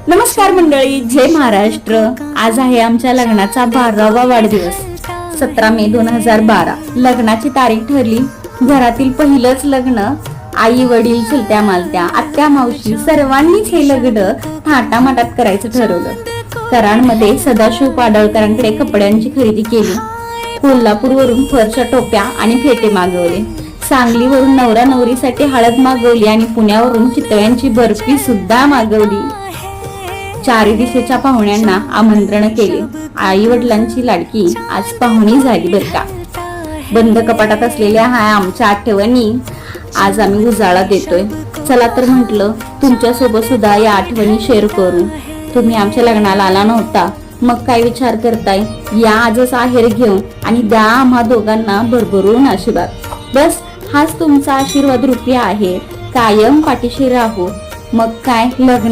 नमस्कार मंडळी, जय महाराष्ट्र। आज आहे आमच्या लग्नाचा 12वा वाढदिवस। 17 मे 2012 लग्नाची तारीख ठरली। घरातील पहिलंच लग्न। आई वडील चुलत्या मालत्या आत्या मावशी सर्वांनीच हे लग्न थाटामाटात करायचं ठरवलं। कराडमध्ये सदाशिव पाडळकरांकडे कपड्यांची खरेदी केली। कोल्हापूरवरून फरच्या टोप्या आणि फेटे मागवले। सांगलीवरून नवरा नवरीसाठी हळद मागवली आणि पुण्यावरून चितळ्यांची बर्फी सुद्धा मागवली। चारी दिशेच्या पाहुण्यांना आमंत्रण केले। आई वडिलांची लाडकी आज पाहुणी झाली बर का। बंद कपाटात असलेल्या ह्या आमच्या आठवणी आज आम्ही उजाळा देतोय। चला तर म्हटलं तुमच्या सोबत सुद्धा या आठवणी शेअर करू। तुम्ही आमच्या लग्नाला आला नव्हता, मग काय विचार करताय? या आजच आहेर घेऊन आणि द्या आम्हा दोघांना भरभरून आशीर्वाद। बस हाच तुमचा आशीर्वाद रूपी आहे। कायम पाठीशी राहू। मग काय लग्न